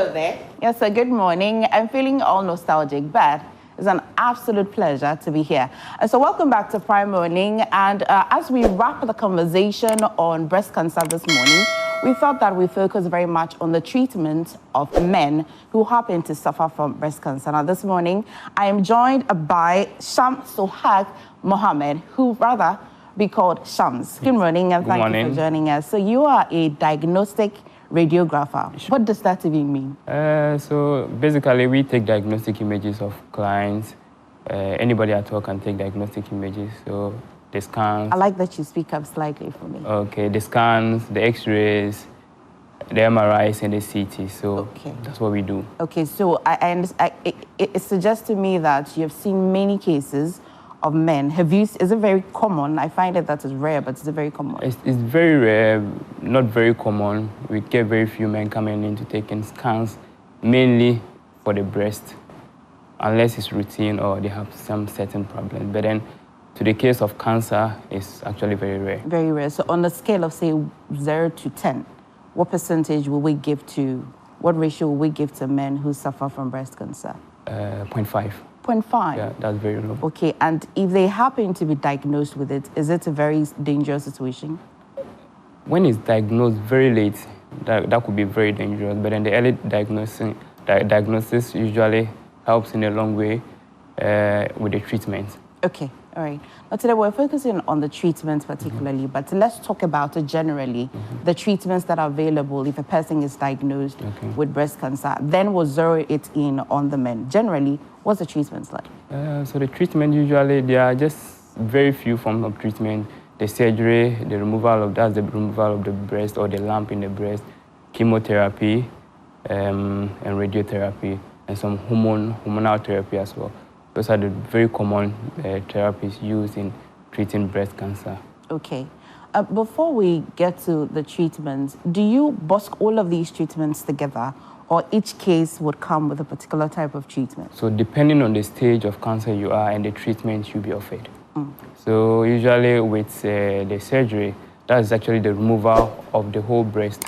Hello there. Yes, sir. Good morning. I'm feeling all nostalgic, but it's an absolute pleasure to be here. So welcome back to Prime Morning. And as we wrap the conversation on breast cancer this morning, we thought that we focus very much on the treatment of men who happen to suffer from breast cancer. Now, this morning, I am joined by Shams Sohag Mohammed, who rather be called Shams. Good morning, and thank you for joining us. So you are a diagnostic radiographer. What does that even mean? So basically, we take diagnostic images of clients. Anybody at all can take diagnostic images. So the scans. I like that you speak up slightly for me. Okay, the scans, the X-rays, the MRIs, and the CT. So that's what we do. Okay, so it suggests to me that you've seen many cases of men. Is it very common? I find it that is rare, but is it very common? It's very rare, not very common. We get very few men coming in to taking scans, mainly for the breast, unless it's routine or they have some certain problems. But then, to the case of cancer, it's actually very rare. Very rare. So on the scale of, say, 0 to 10, what percentage will we give to, what ratio will we give to men who suffer from breast cancer? 0.5. 0.5? Yeah, that's very low. Okay, and if they happen to be diagnosed with it, is it a very dangerous situation? When it's diagnosed very late, that could be very dangerous. But then the early diagnosis usually helps in a long way with the treatment. Okay, all right. Now today we're focusing on the treatments particularly, but let's talk about it generally, the treatments that are available if a person is diagnosed with breast cancer. Then we'll zero it in on the men. Generally, what's the treatments like? So the treatment usually, there are just very few forms of treatment. The surgery, the removal of the breast or the lump in the breast, chemotherapy, and radiotherapy, and some hormonal therapy as well. Those are the very common therapies used in treating breast cancer. Okay. Before we get to the treatments, do you busk all of these treatments together, or each case would come with a particular type of treatment? So depending on the stage of cancer you are and the treatment you be offered. So usually with the surgery, that's actually the removal of the whole breast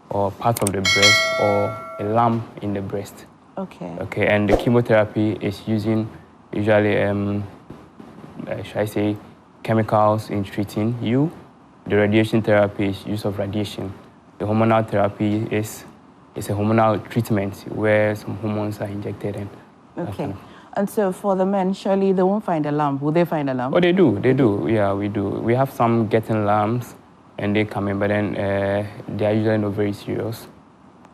or part of the breast or a lump in the breast. Okay. Okay, and the chemotherapy is using usually, should I say, chemicals in treating you. The radiation therapy is use of radiation. The hormonal therapy is a hormonal treatment where some hormones are injected in. Okay. And so for the men, surely they won't find a lump. Will they find a lump? Oh, they do. Yeah, we do. We have some getting lumps and they come in, but then they are usually not very serious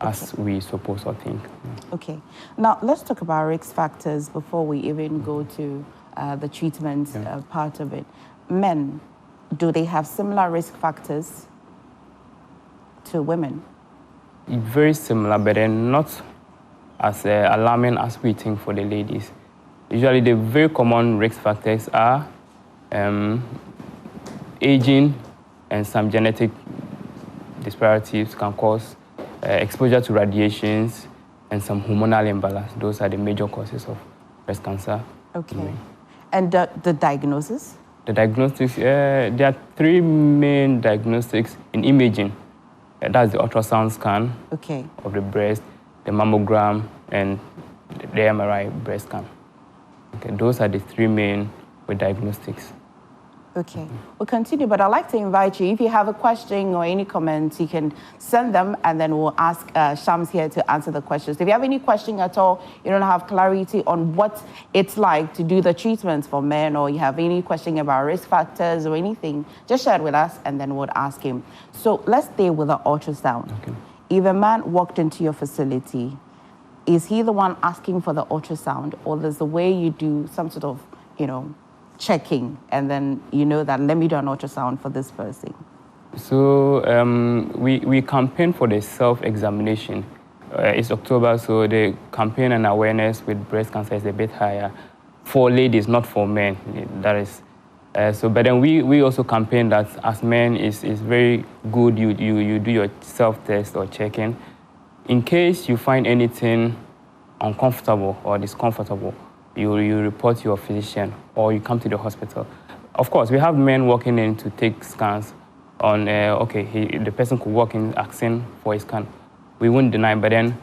as we suppose or think. Okay. Now, let's talk about risk factors before we even go to the treatment part of it. Men, do they have similar risk factors to women? Very similar, but then not as alarming as we think for the ladies. Usually, the very common risk factors are aging and some genetic disparities can cause exposure to radiations and some hormonal imbalance. Those are the major causes of breast cancer. Okay. And the diagnosis? The diagnostics, there are three main diagnostics in imaging. That's the ultrasound scan of the breast, the mammogram, and the MRI breast scan. Okay, those are the three main with diagnostics. Okay, we'll continue, but I'd like to invite you, if you have a question or any comments, you can send them, and then we'll ask Shams here to answer the questions. If you have any question at all, you don't have clarity on what it's like to do the treatments for men, or you have any question about risk factors or anything, just share it with us, and then we'll ask him. So let's stay with the ultrasound. Okay. If a man walked into your facility, is he the one asking for the ultrasound, or there's a way you do some sort of, checking, and then that let me do an ultrasound for this person? So we campaign for the self-examination. It's October, so the campaign and awareness with breast cancer is a bit higher for ladies, not for men. That is, but then we also campaign that as men is very good. You do your self-test or checking. In case you find anything uncomfortable or discomfortable, you report your physician or you come to the hospital. Of course, we have men walking in to take scans on, the person could walk in asking for a scan. We won't deny, but then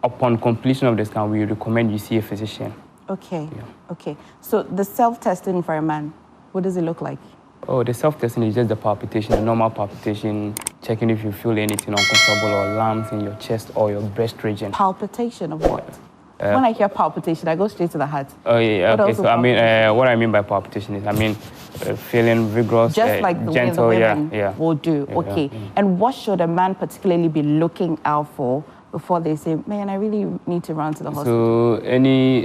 upon completion of the scan, we recommend you see a physician. Okay, okay. So the self-testing for a man, what does it look like? Oh, the self-testing is just the palpitation, the normal palpitation, checking if you feel anything uncomfortable or lumps in your chest or your breast region. Palpitation of what? When I hear palpitation, I go straight to the heart. Oh, yeah, okay. So, I mean, what I mean by palpitation is, feeling vigorous, just like the gentle, way the women will do. Okay. And what should a man particularly be looking out for before they say, man, I really need to run to the hospital? So, any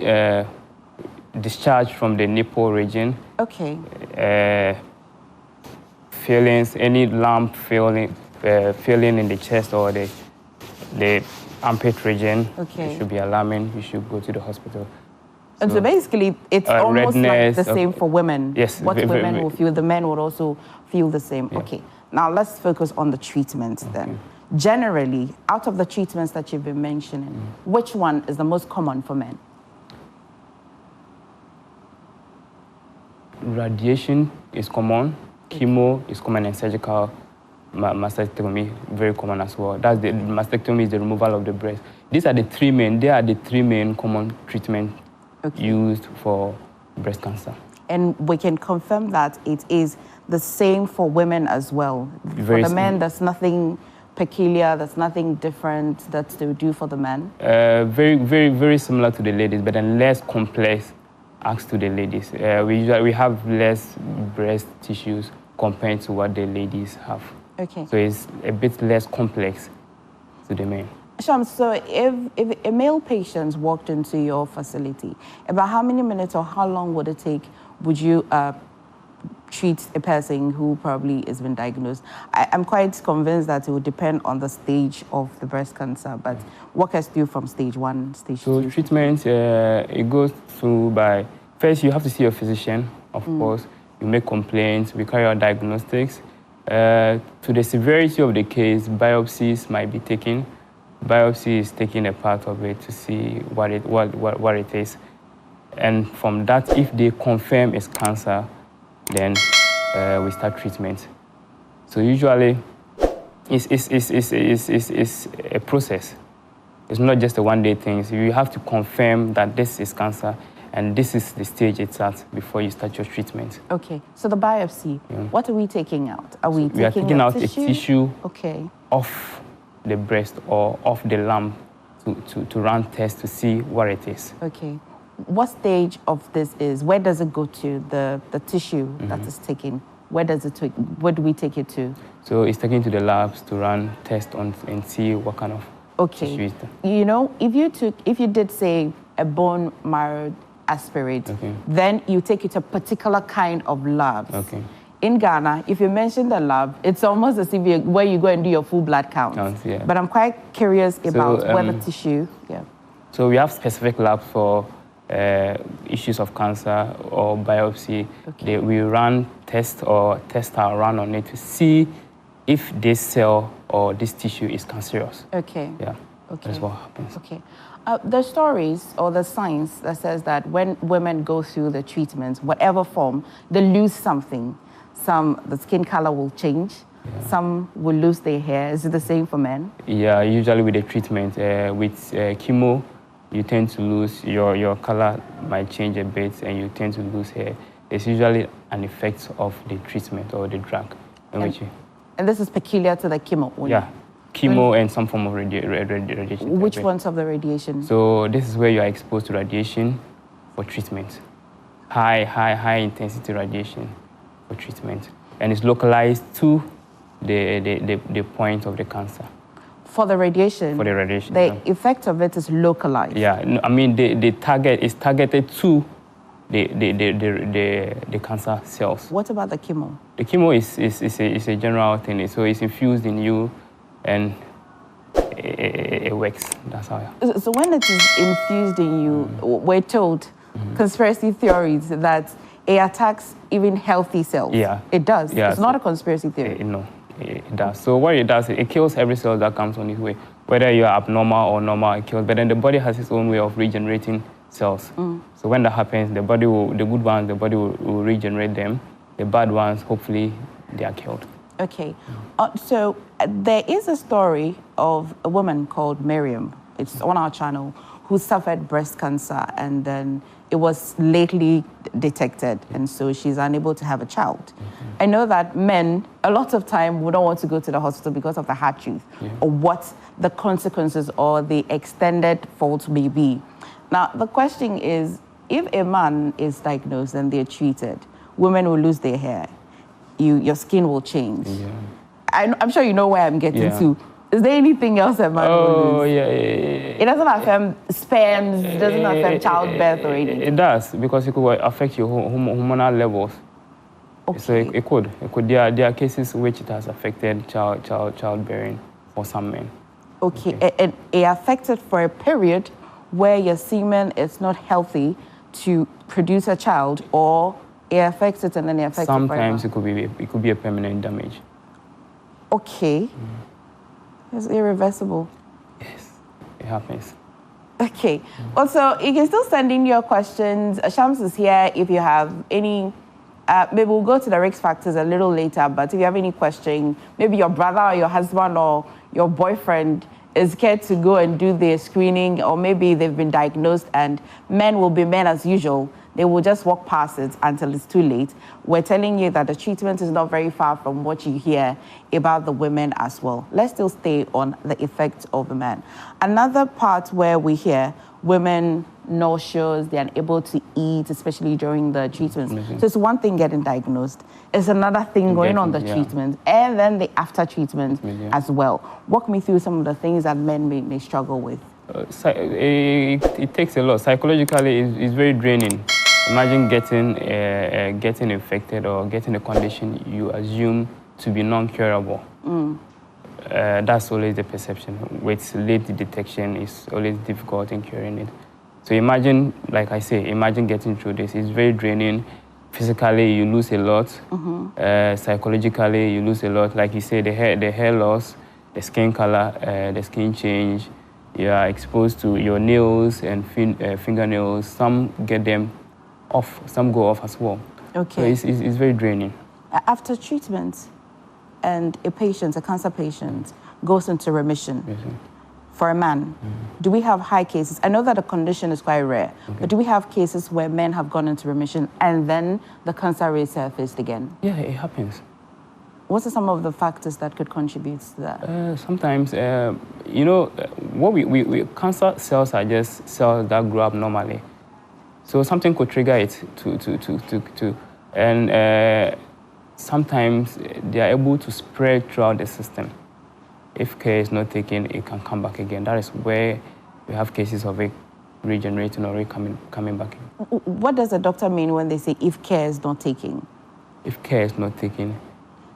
discharge from the nipple region. Okay. Feelings, any lump feeling in the chest or the armpit region, okay. It should be alarming. You should go to the hospital. And so basically, it's almost redness, like the same for women. Yes. What women will feel, the men would also feel the same. Yeah. Okay. Now let's focus on the treatments then. Generally, out of the treatments that you've been mentioning, which one is the most common for men? Radiation is common. Chemo is common, and surgical mastectomy very common as well. That's the mastectomy is the removal of the breast. These are the three main. They are the three main common treatment used for breast cancer. And we can confirm that it is the same for women as well. For the men, there's nothing peculiar. There's nothing different that they do for the men. Very similar to the ladies, but then less complex. As to the ladies, we have less breast tissues compared to what the ladies have. Okay. So it's a bit less complex to the men. Sham, so if a male patient walked into your facility, about how many minutes or how long would it take would you treat a person who probably has been diagnosed? I'm quite convinced that it would depend on the stage of the breast cancer, but walk us through from stage 1, stage 2. So treatment, it goes through by, first you have to see your physician, of course. You make complaints, we carry out diagnostics. To the severity of the case, biopsies might be taken. Biopsy is taking a part of it to see what it is. And from that, if they confirm it's cancer, then we start treatment. So usually, it's a process. It's not just a one-day thing. So you have to confirm that this is cancer, and this is the stage it's at before you start your treatment. Okay. So the biopsy, what are we taking out? We are taking out tissue? A tissue off the breast or off the lump to run tests to see what it is. Okay. What stage of this is? Where does it go to, the tissue that is taken? Where do we take it to? So it's taken to the labs to run tests on and see what kind of tissue is there. You know, if you did say a bone marrow aspirate, then you take it to a particular kind of labs. Okay. In Ghana, if you mention the lab, it's almost as if where you go and do your full blood count. Yeah. But I'm quite curious about where the tissue. Yeah. So we have specific labs for issues of cancer or biopsy. We run tests or tests are run on it to see if this cell or this tissue is cancerous. Okay. Yeah. Okay. That's what happens. Okay. The stories or the science that says that when women go through the treatments, whatever form, they lose something. The skin color will change. Yeah. Some will lose their hair. Is it the same for men? Yeah, usually with the treatment. With chemo, you tend to lose, your color might change a bit and you tend to lose hair. It's usually an effect of the treatment or the drug. And this is peculiar to the chemo only? Yeah, chemo and some form of radiation. Which ones of the radiation? So this is where you are exposed to radiation for treatment. High intensity radiation for treatment. And it's localized to the point of the cancer. For the radiation? For the radiation. The effect of it is localized? Yeah, I mean the target is targeted to the cancer cells. What about the chemo? The chemo is a general thing, so it's infused in you and it works. That's how. So when it is infused in you, we're told conspiracy theories that it attacks even healthy cells. Yeah. It does. Yeah, it's not a conspiracy theory. No, it does. So what it does, it kills every cell that comes on its way. Whether you are abnormal or normal, it kills. But then the body has its own way of regenerating cells. So when that happens, the good ones, the body will regenerate them. The bad ones, hopefully, they are killed. Okay. So there is a story of a woman called Miriam it's on our channel, who suffered breast cancer, and then it was lately detected, and so she's unable to have a child. I know that men, a lot of time, would not want to go to the hospital because of the hard truth, or what the consequences or the extended fault may be. Now, the question is, if a man is diagnosed and they're treated, women will lose their hair, your skin will change. I'm sure you know where I'm getting to. Is there anything else that man will lose? It doesn't affect sperms, it doesn't affect childbirth or anything? It does, because it could affect your hormonal levels. So it could. There are cases which it has affected childbearing for some men. And it affected for a period where your semen is not healthy to produce a child, or it affects it and then it affects sometimes it forever? it could be a permanent damage. It's irreversible. Yes, it happens. Also, you can still send in your questions. Shams is here if you have any. Maybe we'll go to the risk factors a little later, but if you have any question, maybe your brother or your husband or your boyfriend is scared to go and do their screening, or maybe they've been diagnosed and men will be men as usual. They will just walk past it until it's too late. We're telling you that the treatment is not very far from what you hear about the women as well. Let's still stay on the effect of the man. Another part where we hear women nauseous, they're unable to eat, especially during the treatment. So it's one thing getting diagnosed, it's another thing going on the treatment, and then the after treatment as well. Walk me through some of the things that men may struggle with. It takes a lot. Psychologically, it's very draining. Imagine getting infected or getting a condition you assume to be non-curable. That's always the perception. With late detection, it's always difficult in curing it. So imagine, like I say, imagine getting through this. It's very draining. Physically, you lose a lot. Psychologically, you lose a lot. Like you say, the hair loss, the skin color, the skin change. You are exposed to your nails and fingernails. Some get them off, some go off as well. So it's very draining. After treatment, and a cancer patient, goes into remission, for a man, do we have high cases? I know that the condition is quite rare, but do we have cases where men have gone into remission and then the cancer resurfaced again? Yeah, it happens. What are some of the factors that could contribute to that? Sometimes, you know, what cancer cells are just cells that grow up normally. So something could trigger it and sometimes they are able to spread throughout the system. If care is not taken, it can come back again. That is where we have cases of it regenerating or coming back in. What does the doctor mean when they say if care is not taken? If care is not taken.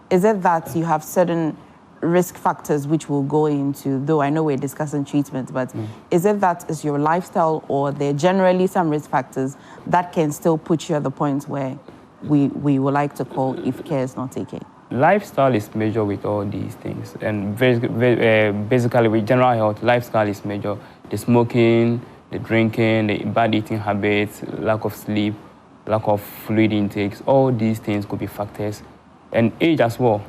Is it that you have certain risk factors which we'll go into, though I know we're discussing treatment, but is it that is your lifestyle, or there are generally some risk factors that can still put you at the point where we would like to call if care is not taken? Lifestyle is measured with all these things, and basically with general health, lifestyle is measured. The smoking, the drinking, the bad eating habits, lack of sleep, lack of fluid intakes, all these things could be factors. And age as well.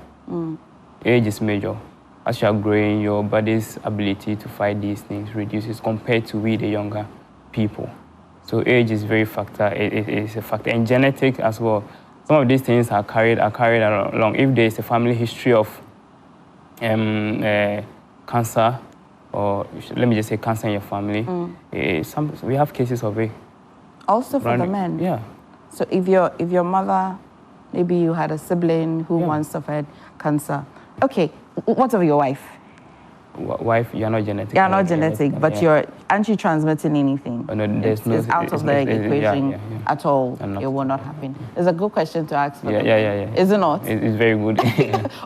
Age is major. As you are growing, your body's ability to fight these things reduces compared to the younger people. So age is very factor. It is a factor, and genetic as well. Some of these things are carried along. If there is a family history of cancer, or let me just say cancer in your family, we have cases of it. Also for the men. Yeah. So if your mother, maybe you had a sibling who once suffered cancer. Okay, what of your wife? Wife, you're not genetic. You're not genetic, but aren't you transmitting anything? Oh, no, it's out of the equation at all. It will not happen. It's a good question to ask for them. Is it not? It's very good.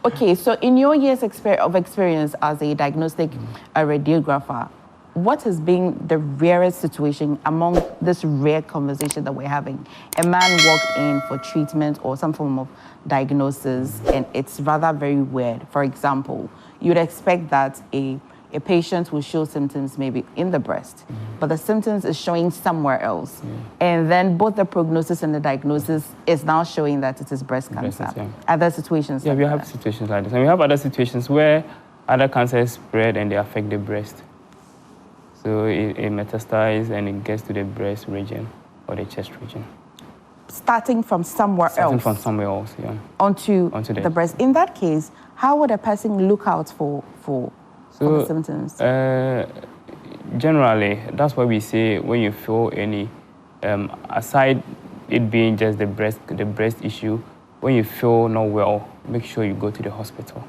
Okay, so in your years of experience as a diagnostic radiographer, what has been the rarest situation among this rare conversation that we're having? A man walked in for treatment or some form of diagnosis, and it's rather very weird. For example, you'd expect that a patient will show symptoms maybe in the breast, but the symptoms is showing somewhere else. And then both the prognosis and the diagnosis is now showing that it is breast cancer. Other situations we have situations like this. And we have other situations where other cancers spread and they affect the breast. So it metastasizes and it gets to the breast region or the chest region. Starting from somewhere Starting else? from somewhere else, yeah. Onto the breast. In that case, how would a person look out for the symptoms? Generally, that's why we say when you feel any, aside it being just the breast issue, when you feel not well, make sure you go to the hospital.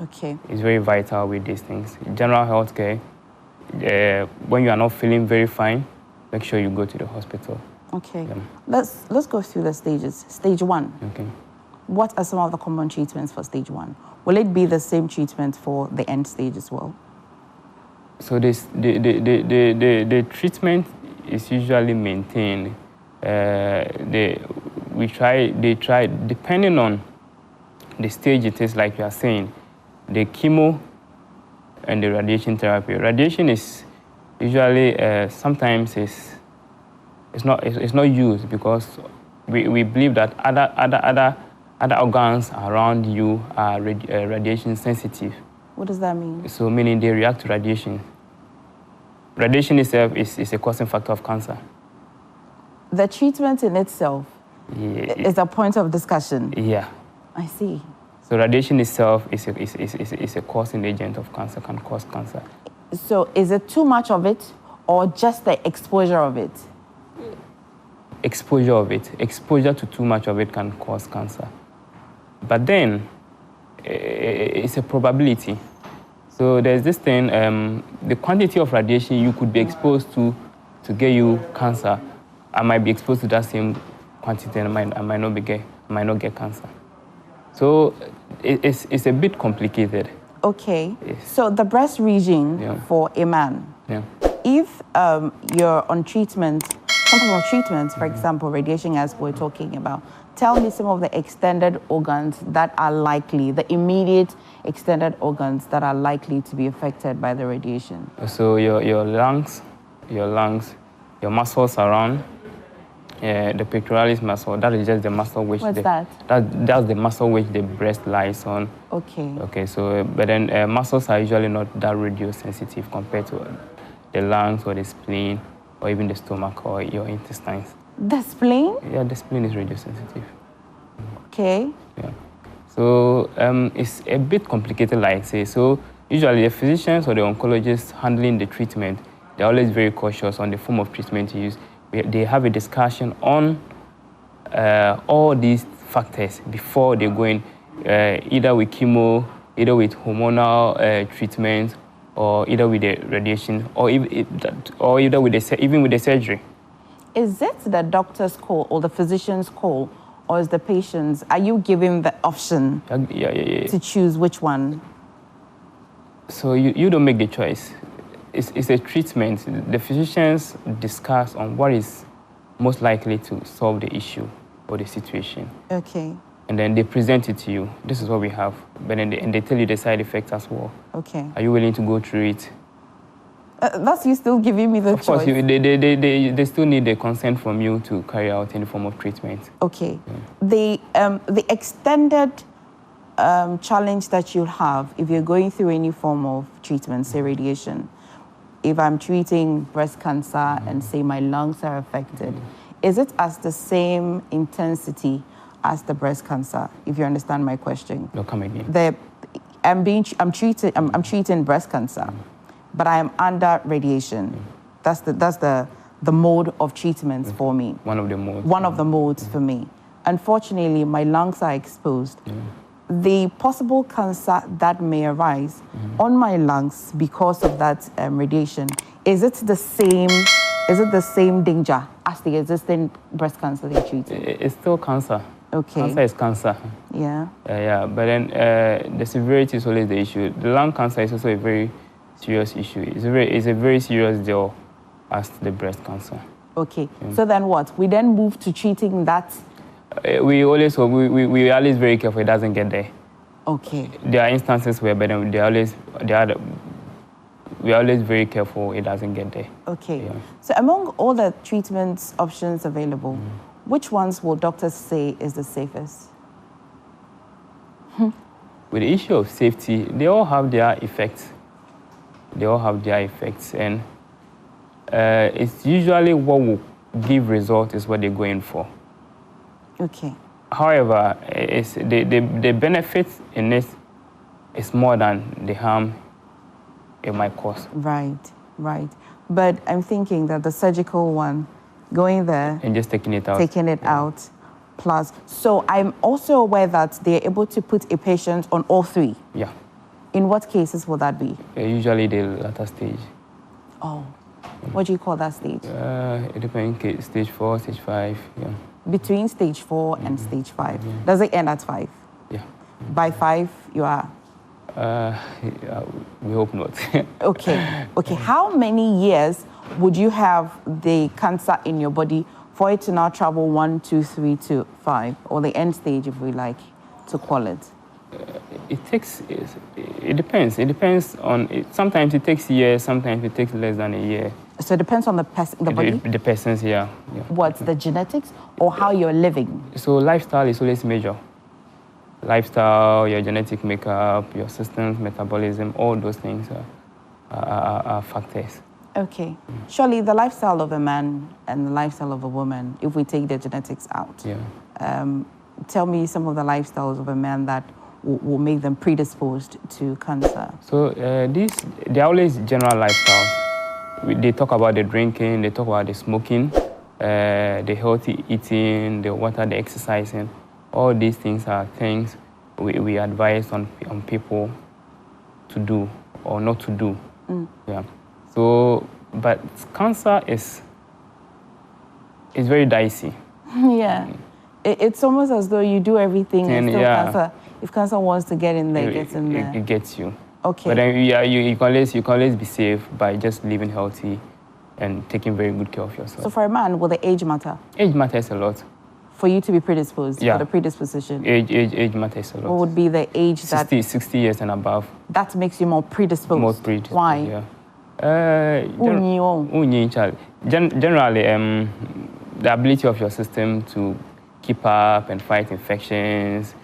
Okay. It's very vital with these things. General health care, when you are not feeling very fine, make sure you go to the hospital. Okay. Yeah. Let's go through the stages. Stage 1. Okay. What are some of the common treatments for stage 1? Will it be the same treatment for the end stage as well? So the treatment is usually maintained. They try depending on the stage it is, like you are saying, the chemo and the radiation therapy. Radiation is usually sometimes it's not used because we believe that other organs around you are radiation sensitive. What does that mean? So meaning they react to radiation. Radiation itself is a causing factor of cancer. The treatment in itself is a point of discussion. Yeah. I see. So radiation itself is a causing agent of cancer, can cause cancer. So is it too much of it or just the exposure of it? Exposure of it. Exposure to too much of it can cause cancer. But then, it's a probability. So there's this thing, the quantity of radiation you could be exposed to get you cancer, I might be exposed to that same quantity and I might not get cancer. So it's a bit complicated. Okay. So the breast region for a man, if you're on treatment, some form of treatment, for example, radiation as we're talking about, tell me some of the extended organs that are likely, the immediate extended organs that are likely to be affected by the radiation. So your lungs, your muscles around, the pectoralis muscle, that is just the muscle which... What's that? That's the muscle which the breast lies on. Okay. Okay, so, but then muscles are usually not that radiosensitive compared to the lungs or the spleen or even the stomach or your intestines. The spleen? Yeah, the spleen is radiosensitive. Okay. Yeah. So it's a bit complicated, like I say. So usually the physicians or the oncologists handling the treatment, they're always very cautious on the form of treatment to use. They have a discussion on all these factors before they go in, either with chemo, either with hormonal treatment, or either with the radiation, or either with even with the surgery. Is it the doctor's call or the physician's call, or is the patient's? Are you giving the option to choose which one? So you don't make the choice. It's a treatment. The physicians discuss on what is most likely to solve the issue or the situation. Okay. And then they present it to you. This is what we have. But then they tell you the side effects as well. Okay. Are you willing to go through it? That's you still giving me the choice. Of course, they still need the consent from you to carry out any form of treatment. Okay. Yeah. The extended challenge that you'll have if you're going through any form of treatment, say radiation, if I'm treating breast cancer and say my lungs are affected, is it as the same intensity as the breast cancer, if you understand my question? No, come again. I'm treating breast cancer, but I am under radiation. That's the mode of treatments for me. One of the modes. One of the modes for me. Unfortunately, my lungs are exposed. The possible cancer that may arise on my lungs because of that radiation, is it the same danger as the existing breast cancer they treat? It's still cancer. Okay. Cancer is cancer. Yeah. Yeah, but then the severity is always the issue. The lung cancer is also a very serious issue. It's a very serious deal as the breast cancer. Okay. So then what? We then move to treating that. We are always very careful it doesn't get there. Okay. There are instances where, but then we are always very careful it doesn't get there. Okay. Yeah. So among all the treatment options available, which ones will doctors say is the safest? With the issue of safety, they all have their effects. And It's usually what will give result is what they're going for. Okay. However, the benefit in it is more than the harm it might cause. Right, right. But I'm thinking that the surgical one, going there and just taking it out, plus. So I'm also aware that they're able to put a patient on all three. Yeah. In what cases will that be? Usually the latter stage. Oh, what do you call that stage? It depends. Stage 4, stage 5. Yeah. Between stage 4 and stage 5. Does it end at 5? Yeah. By 5, you are. We hope not. Okay. Okay. How many years would you have the cancer in your body for it to now travel 1, 2, 3 to 5, or the end stage, if we like to call it? It depends. It depends on it. Sometimes it takes years. Sometimes it takes less than a year. So it depends on the body. The person's, yeah. What's the genetics or how you're living? So lifestyle is always major. Lifestyle, your genetic makeup, your systems, metabolism, all those things are factors. Okay. Surely the lifestyle of a man and the lifestyle of a woman, if we take the genetics out, tell me some of the lifestyles of a man that will make them predisposed to cancer. So they're always general lifestyles. They talk about the drinking, they talk about the smoking, the healthy eating, the water, the exercising. All these things are things we advise on people to do or not to do. Yeah. So, but cancer is very dicey. Yeah. It's almost as though you do everything and still cancer. If cancer wants to get in there, it gets in there. It gets you. Okay. But then you can always be safe by just living healthy and taking very good care of yourself. So for a man, will the age matter? Age matters a lot. For you to be predisposed, for the predisposition? Age matters a lot. What would be the age 60 years and above. That makes you more predisposed? More predisposed. Why? Generally, the ability of your system to keep up and fight infections,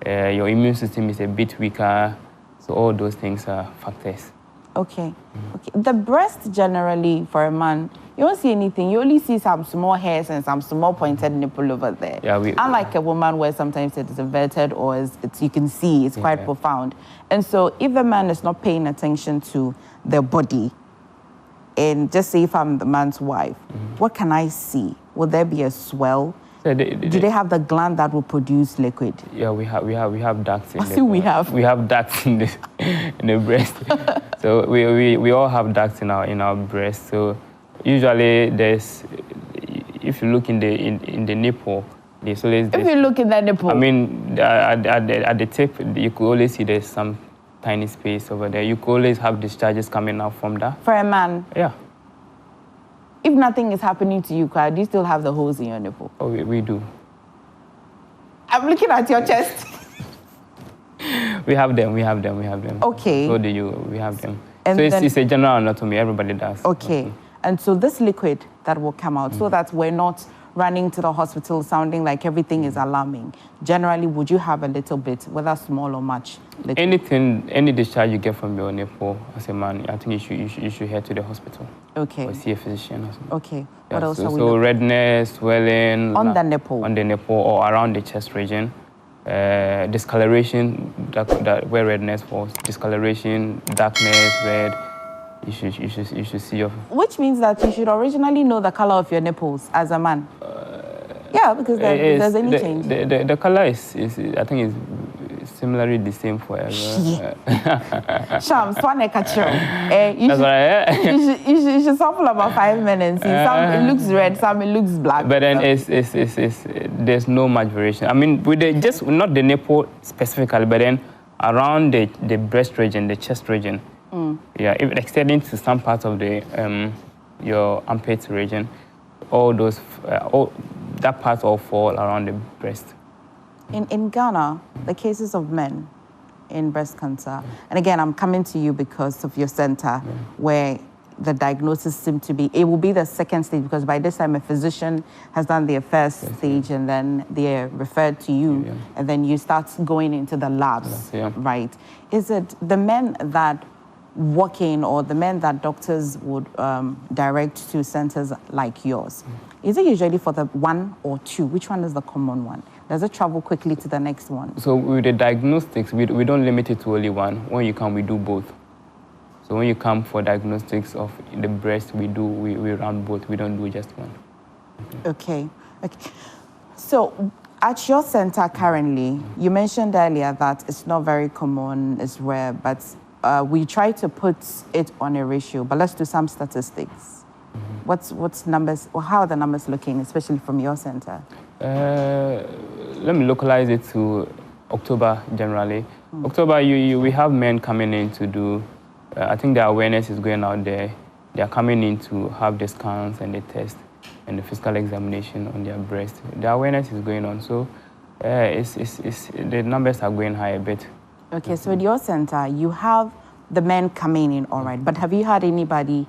your immune system is a bit weaker, so all those things are factors. Okay. Okay. The breast generally for a man, you don't see anything. You only see some small hairs and some small pointed nipple over there. Yeah, unlike a woman where sometimes it's inverted or it's you can see it's quite profound. And so if the man is not paying attention to their body, and just say if I'm the man's wife, what can I see? Will there be a swell? Do they have the gland that will produce liquid? Yeah, we have ducts in we have ducts in the breast. So we all have ducts in our breast. So usually if you look in the nipple, there's always if you look in that nipple, I mean at the tip, you could always see there's some tiny space over there. You could always have discharges coming out from that. For a man? Yeah. If nothing is happening to you, do you still have the holes in your nipple? Oh, we do. I'm looking at your chest. We have them. Okay. So do you. We have them. And so it's a general anatomy. Everybody does. Okay. And so this liquid that will come out, so that we're not running to the hospital sounding like everything is alarming. Generally, would you have a little bit, whether small or much? Liquid? Any discharge you get from your nipple as a man, I think you should head to the hospital. Okay. Or see a physician or something. Okay. What else are we So redness, swelling. On the nipple? On the nipple or around the chest region. Discoloration, where redness falls. Discoloration, darkness, red. You should see your... Which means that you should originally know the color of your nipples as a man. Yeah, because there's any change. The color is I think is similarly the same for everyone. Shams, one That's right. You should sample about 5 minutes. Some it looks red, some it looks black. But then there's no much variation. I mean, with just not the nipple specifically, but then around the breast region, the chest region. Yeah, even extending to some parts of the your armpit region, all that part all fall around the breast. In Ghana, the cases of men in breast cancer, and again, I'm coming to you because of your center, where the diagnosis seemed to be, it will be the second stage, because by this time a physician has done their first stage, and then they're referred to you, and then you start going into the labs, right? Is it the men that walk in, or the men that doctors would direct to centers like yours, is it usually for the 1 or 2? Which one is the common one? Does it travel quickly to the next one? So with the diagnostics, we don't limit it to only one. When you come, we do both. So when you come for diagnostics of the breast, we run both. We don't do just one. Okay. So at your center currently, you mentioned earlier that it's not very common, it's rare, but we try to put it on a ratio. But let's do some statistics. What's numbers, or how are the numbers looking, especially from your center? Let me localize it to October generally. October, we have men coming in to do, I think the awareness is going out there. They are coming in to have the scans and the test and the physical examination on their breast. The awareness is going on, so the numbers are going high a bit. Okay, so at your center, you have the men coming in, all right, but have you had anybody,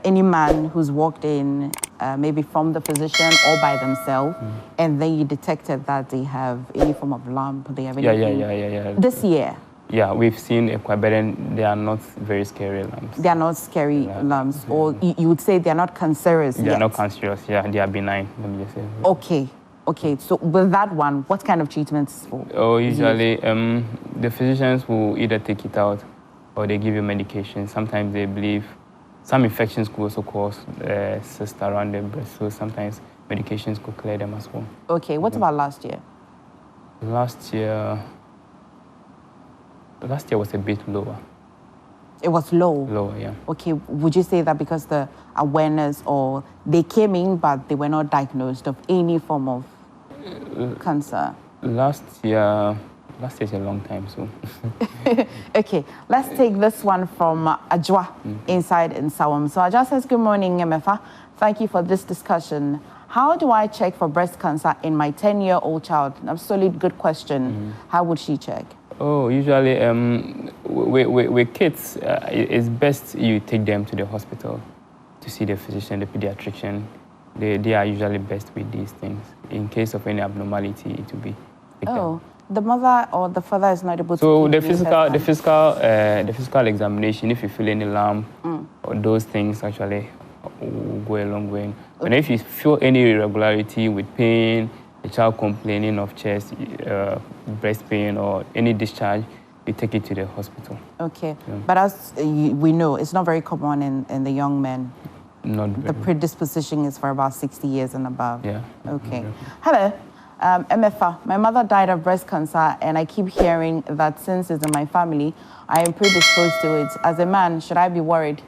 any man who's walked in, maybe from the physician or by themselves, and then you detected that they have any form of lump, they have anything? Yeah. This year? Yeah, we've seen quite, but then they are not very scary lumps. They are not scary lumps, or you would say they are not cancerous They are not cancerous, yeah, they are benign, let me just say. Okay, so with that one, what kind of treatments? Usually, the physicians will either take it out or they give you medication. Sometimes they believe some infections could also cause cysts around the breast, so sometimes medications could clear them as well. Okay, what about last year? Last year was a bit lower. It was low? Lower, yeah. Okay, would you say that because the awareness, or they came in but they were not diagnosed of any form of cancer? Last year is a long time, so. Okay, let's take this one from Ajwa inside in Sawam. So Ajwa says, good morning, MFA. Thank you for this discussion. How do I check for breast cancer in my 10-year-old child? Absolutely good question. How would she check? Oh, usually with kids, it's best you take them to the hospital to see the physician, the pediatrician. They are usually best with these things. In case of any abnormality, it will be picked up. The mother or the father is not able to. So the physical examination, if you feel any lump or those things, actually will go a long way. But if you feel any irregularity with pain, a child complaining of chest, breast pain, or any discharge, you take it to the hospital. Okay, yeah. But as we know, it's not very common in the young men. Not very. The predisposition is for about 60 years and above. Yeah. Okay. Hello, MFA. My mother died of breast cancer, and I keep hearing that since it's in my family, I am predisposed to it. As a man, should I be worried?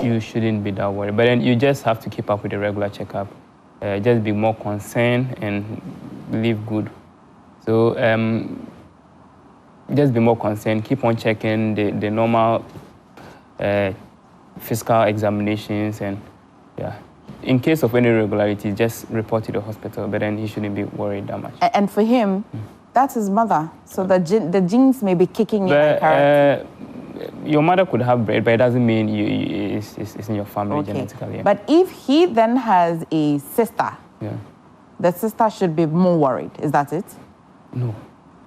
You shouldn't be that worried, but then you just have to keep up with the regular checkup. Just be more concerned and live good. So just be more concerned. Keep on checking the normal physical examinations, and yeah. In case of any irregularity, just report to the hospital, but then he shouldn't be worried that much. And for him, that's his mother. So the genes may be kicking in. Your mother could have bread, but it doesn't mean it's in your family genetically. Yeah. But if he then has a sister, the sister should be more worried. Is that it? No.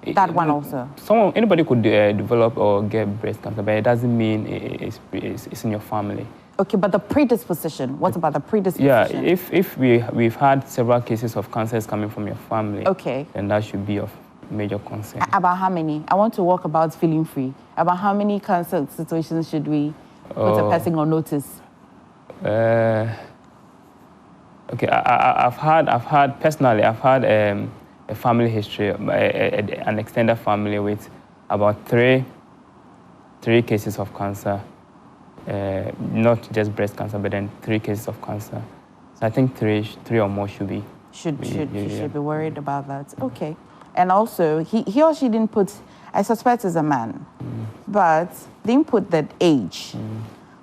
That one also? Anybody could develop or get breast cancer, but it doesn't mean it's in your family. Okay, but the predisposition, what about the predisposition? Yeah, if we've had several cases of cancers coming from your family, then that should be of major concern. About how many? I want to walk about feeling free. About how many cancer situations should we put a person on notice? Okay, I've had personally a family history, an extended family with about three cases of cancer. Not just breast cancer, but then 3 cases of cancer. So I think three or more should be. Should be worried about that. Okay. And also, he or she didn't put, I suspect it's a man, but didn't put that age.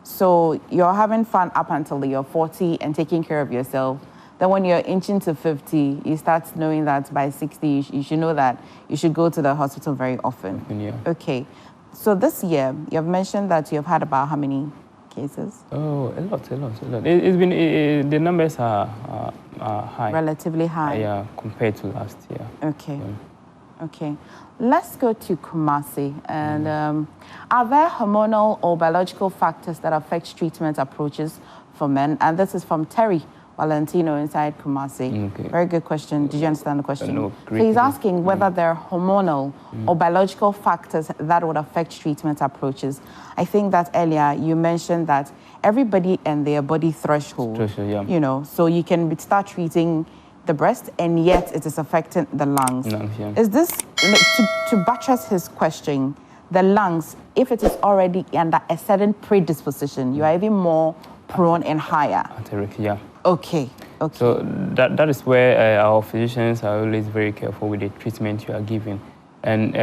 So you're having fun up until you're 40 and taking care of yourself. Then when you're inching to 50, you start knowing that by 60, you should know that you should go to the hospital very often. Okay. So this year, you've mentioned that you've had about how many cases? Oh, a lot. It's been, the numbers are high. Relatively high? Yeah, compared to last year. Okay. Okay. Let's go to Kumasi. And are there hormonal or biological factors that affect treatment approaches for men? And this is from Terry Valentino inside Kumasi. Okay. Very good question. Did you understand the question? No, So he's asking whether there are hormonal or biological factors that would affect treatment approaches. I think that earlier you mentioned that everybody and their body threshold, yeah. you know, so you can start treating the breast and yet it is affecting the lungs. Yeah. Is this, to buttress his question, the lungs, if it is already under a certain predisposition, you are even more prone and higher? Yeah. Okay. So that is where our physicians are always very careful with the treatment you are giving. And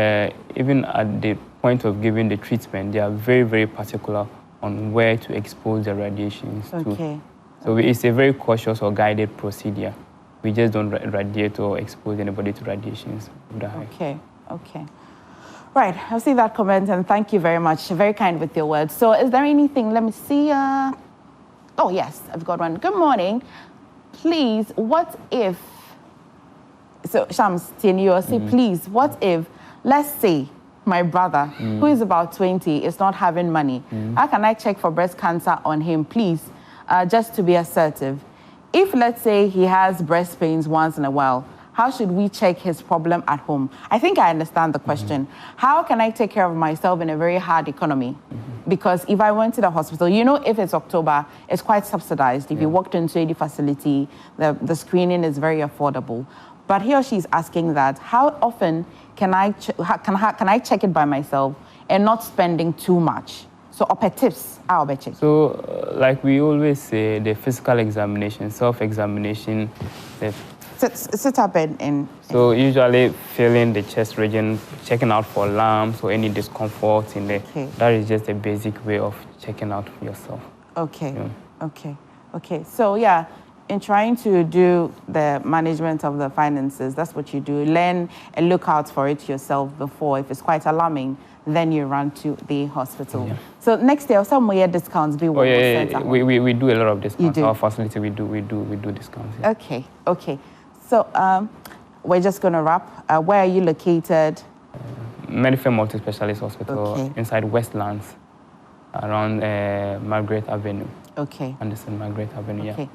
even at the point of giving the treatment, they are very, very particular on where to expose the radiations to. So it's a very cautious or guided procedure. We just don't radiate or expose anybody to radiations. Okay. Right, I'll see that comment and thank you very much. Very kind with your words. So is there anything, let me see. Oh, yes, I've got one. Good morning. Please, what if, so Shams, please, what if, let's say, my brother, who is about 20, is not having money. How can I check for breast cancer on him, please, just to be assertive? If, let's say, he has breast pains once in a while, how should we check his problem at home? I think I understand the question. How can I take care of myself in a very hard economy? Because if I went to the hospital, you know, if it's October, it's quite subsidized. If you walked into any facility, the screening is very affordable. But he or she is asking that, how often can I check it by myself and not spending too much? So, tips, I'll be checking. So, like we always say, the physical examination, self-examination. Sit up and... So, usually feeling the chest region, checking out for lumps or any discomfort in there. That is just a basic way of checking out yourself. Okay. So, yeah, in trying to do the management of the finances, that's what you do. Learn and look out for it yourself before. If it's quite alarming, then you run to the hospital. So next year, some more discounts be 1%. We do a lot of discounts. You do? Our facility, we do discounts. Okay. So we're just going to wrap. Where are you located? Medifare Multi-Specialist Hospital inside Westlands, around Margaret Avenue. Anderson Margaret Avenue.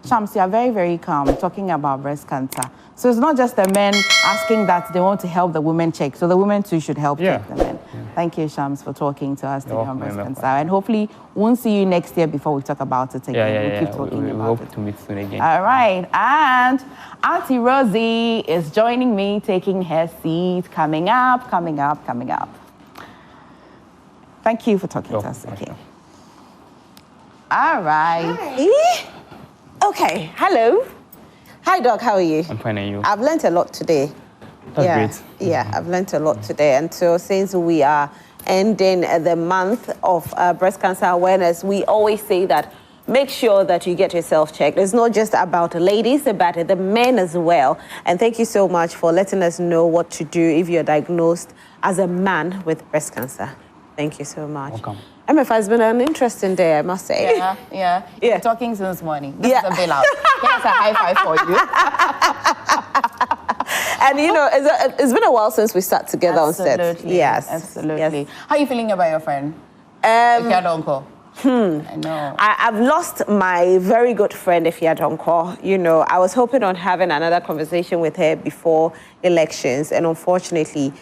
Shams, you are very, very calm talking about breast cancer. So it's not just the men asking that they want to help the women check. So the women too should help check the men. Thank you, Shams, for talking to us today on breast cancer. And hopefully we'll see you next year before we talk about it again. We'll keep talking about it. We hope to meet soon again. All right. And Auntie Rosie is joining me, taking her seat. Coming up. Thank you for talking to us. All right. Hi. Okay, hello. Hi, Doc, how are you? I'm fine, and you? I've learned a lot today. That's great. Yeah, I've learned a lot today. And so since we are ending the month of breast cancer awareness, we always say that make sure that you get yourself checked. It's not just about the ladies, about the men as well. And thank you so much for letting us know what to do if you're diagnosed as a man with breast cancer. Thank you so much. Welcome. MFA has been an interesting day, I must say. Yeah. You've been talking since morning. This is a bailout. Here's a high five for you. And you know, it's been a while since we sat together on set. Yes. Absolutely. How are you feeling about your friend? Ifeadonko? I know. I've lost my very good friend, Ifeadonko. You know, I was hoping on having another conversation with her before elections, and unfortunately,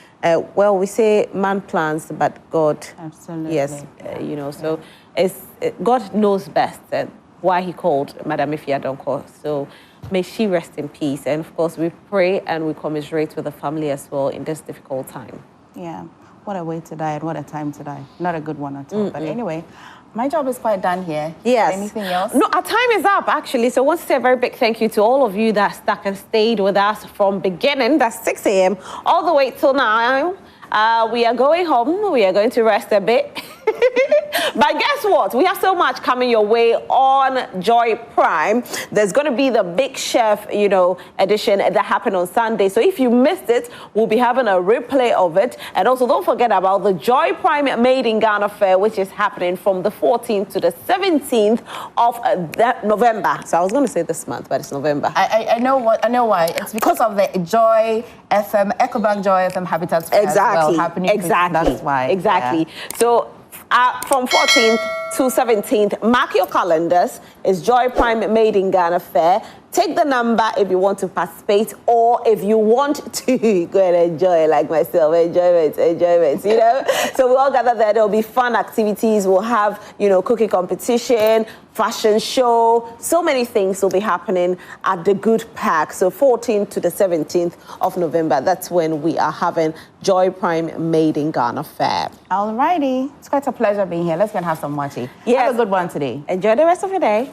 well, we say man plans, but God. Absolutely. Yes, you know, so God knows best why he called Madam Ifeadonko. So may she rest in peace. And of course, we pray and we commiserate with the family as well in this difficult time. Yeah. What a way to die and what a time to die. Not a good one at all. But anyway, my job is quite done here. Yes. Anything else? No, our time is up, actually. So I want to say a very big thank you to all of you that stuck and stayed with us from beginning, that's 6 a.m., all the way till now. We are going home. We are going to rest a bit. But guess what? We have so much coming your way on Joy Prime. There's going to be the Big Chef, edition that happened on Sunday. So if you missed it, we'll be having a replay of it. And also don't forget about the Joy Prime Made in Ghana Fair, which is happening from the 14th to the 17th of November. So I was going to say this month, but it's November. I know why. It's because of the Joy FM, EcoBank Joy FM Habitats Fair exactly. as well happening. Exactly. That's why. Exactly. Yeah. So from 14th to 17th, mark your calendars. It's Joy Prime Made in Ghana Fair. Take the number if you want to participate, or if you want to go and enjoy like myself, enjoyment. So we'll all gather there. There'll be fun activities. We'll have, cooking competition, fashion show. So many things will be happening at the Good Park. So 14th to the 17th of November, that's when we are having Joy Prime Made in Ghana Fair. Alrighty. It's quite a pleasure being here. Let's go and have some mochi. Yes. Have a good one today. Enjoy the rest of your day.